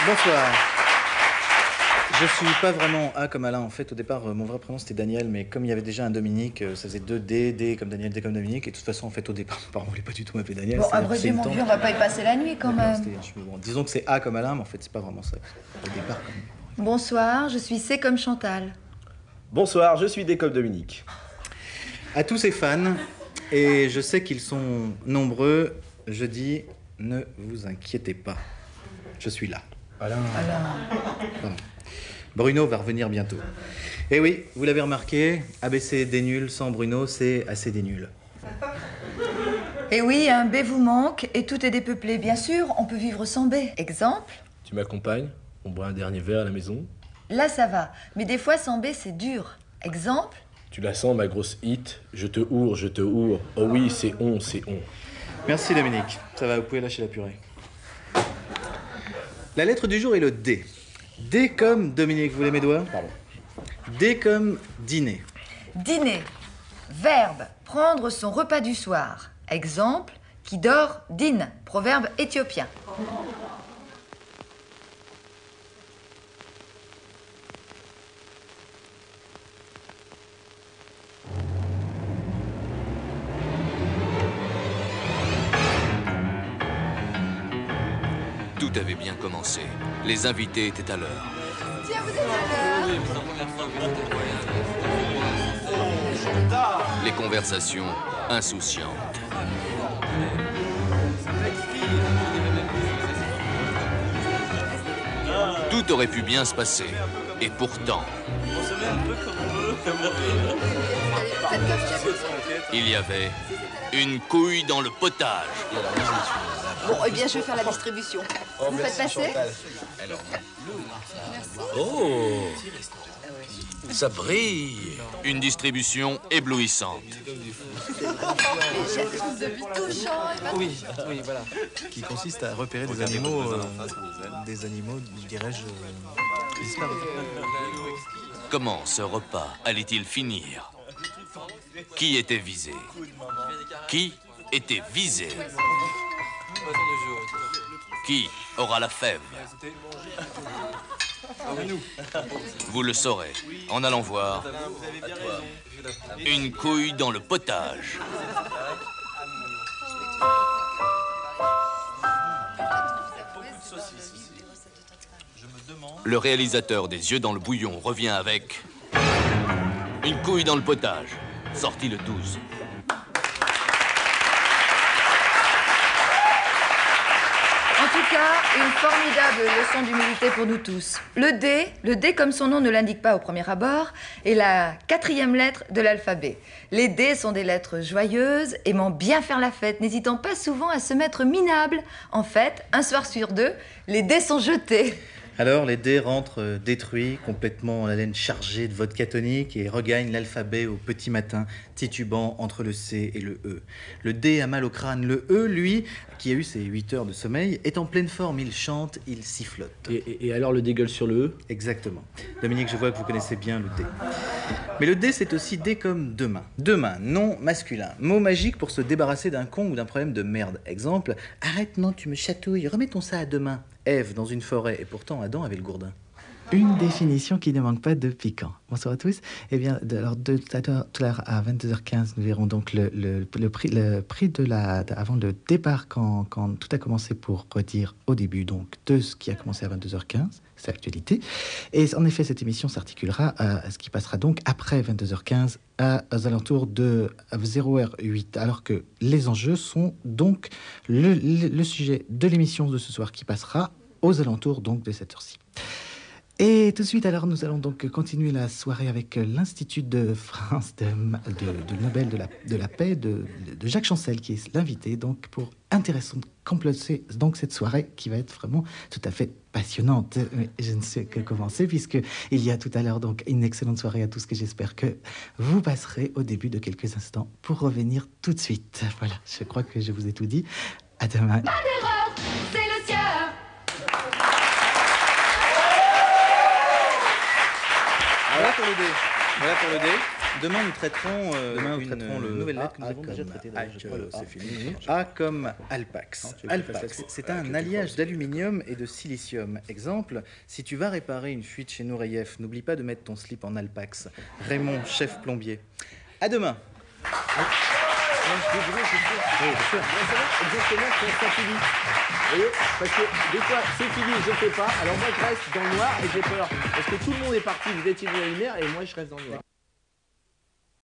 Bonsoir. Je suis pas vraiment A comme Alain. En fait, au départ, mon vrai prénom c'était Daniel, mais comme il y avait déjà un Dominique, ça faisait 2 D, D comme Daniel, D comme Dominique. Et de toute façon, en fait, au départ, mes parents voulaient pas du tout m'appeler Daniel. Bon, à vrai dire, mon vieux, on va pas y passer la nuit quand même. Bon, disons que c'est A comme Alain, mais en fait, c'est pas vraiment ça. Au départ, quand même. Bonsoir, je suis C comme Chantal. Bonsoir, je suis D comme Dominique. À tous ces fans, et je sais qu'ils sont nombreux, je dis ne vous inquiétez pas. Je suis là. Alain. Pardon. Bruno va revenir bientôt. Et oui, vous l'avez remarqué, ABC des nuls sans Bruno, c'est assez des nuls. Et oui, un B vous manque et tout est dépeuplé. Bien sûr, on peut vivre sans B. Exemple, Tu m'accompagnes? On boit un dernier verre à la maison? là ça va. Mais des fois, sans B, c'est dur. Exemple, Tu la sens, ma grosse hit? Je te hourre, je te hourre. Oh oui, c'est on, c'est on. Merci Dominique, ça va, vous pouvez lâcher la purée. La lettre du jour est le D. D comme Dominique, vous voulez mes doigts? Pardon. D comme dîner. dîner. Verbe, prendre son repas du soir. Exemple, qui dort, dîne. Proverbe éthiopien. Tout avait bien commencé. Les invités étaient à l'heure. Tiens, vous êtes à l'heure. Les conversations insouciantes. Tout aurait pu bien se passer. Et pourtant... Il y avait une couille dans le potage. Bon, eh bien, je vais faire la distribution. Vous faites passer? Oh, ça brille. Une distribution éblouissante. Oui, voilà. Qui consiste à repérer des animaux, dirais-je, disparus. Comment ce repas allait-il finir? Qui était visé? Qui était visé? Qui aura la fève? Vous le saurez en allant voir une couille dans le potage. Le réalisateur des Yeux dans le bouillon revient avec une couille dans le potage, sorti le 12. En tout cas, une formidable leçon d'humilité pour nous tous. Le D, comme son nom ne l'indique pas au premier abord, est la 4e lettre de l'alphabet. Les D sont des lettres joyeuses, aimant bien faire la fête, n'hésitant pas souvent à se mettre minables. En fait, un soir sur 2, les dés sont jetés. Alors, les dés rentrent détruits, complètement en haleine chargée de vodka tonique et regagnent l'alphabet au petit matin, titubant entre le C et le E. Le D a mal au crâne. Le E, lui, qui a eu ses 8 heures de sommeil, est en pleine forme. Il chante, il sifflote. Et alors le dégueule sur le E? Exactement. Dominique, je vois que vous connaissez bien le D. Mais le D, c'est aussi D comme demain. Demain, nom masculin. Mot magique pour se débarrasser d'un con ou d'un problème de merde. Exemple, arrête, non, tu me chatouilles, remettons ça à demain. Ève dans une forêt, et pourtant Adam avait le gourdin. Une définition qui ne manque pas de piquant. Bonsoir à tous. Eh bien, alors tout à l'heure à 22h15, nous verrons donc le prix avant le départ quand tout a commencé pour redire au début donc de ce qui a commencé à 22h15, c'est l'actualité. Et en effet, cette émission s'articulera à ce qui passera donc après 22h15 aux alentours de 0h08, alors que les enjeux sont donc le sujet de l'émission de ce soir qui passera aux alentours donc de cette heure-ci. Et tout de suite, alors, nous allons donc continuer la soirée avec l'Institut de France de Nobel de la paix de Jacques Chancel, qui est l'invité, donc, pour intéressant compléter donc cette soirée qui va être vraiment tout à fait passionnante. Mais je ne sais que commencer, puisqu'il y a tout à l'heure donc une excellente soirée à tous que j'espère que vous passerez au début de quelques instants pour revenir tout de suite. Voilà, je crois que je vous ai tout dit. À demain. Pas d'erreur, c'est le sieur. Voilà pour le D. Demain, nous traiterons une nouvelle lettre que nous A avons déjà comme traitée. c'est fini. A comme Alpax. Alpax, c'est un alliage d'aluminium et de silicium. Exemple, si tu vas réparer une fuite chez Nureyev, n'oublie pas de mettre ton slip en Alpax. Raymond, chef plombier. À demain. Exactement quand ça finit. Vous voyez? Parce que des fois, c'est fini, je ne fais pas. Alors moi, je reste dans le noir et j'ai peur. Parce que tout le monde est parti, vous éteignez la lumière et moi, je reste dans le noir.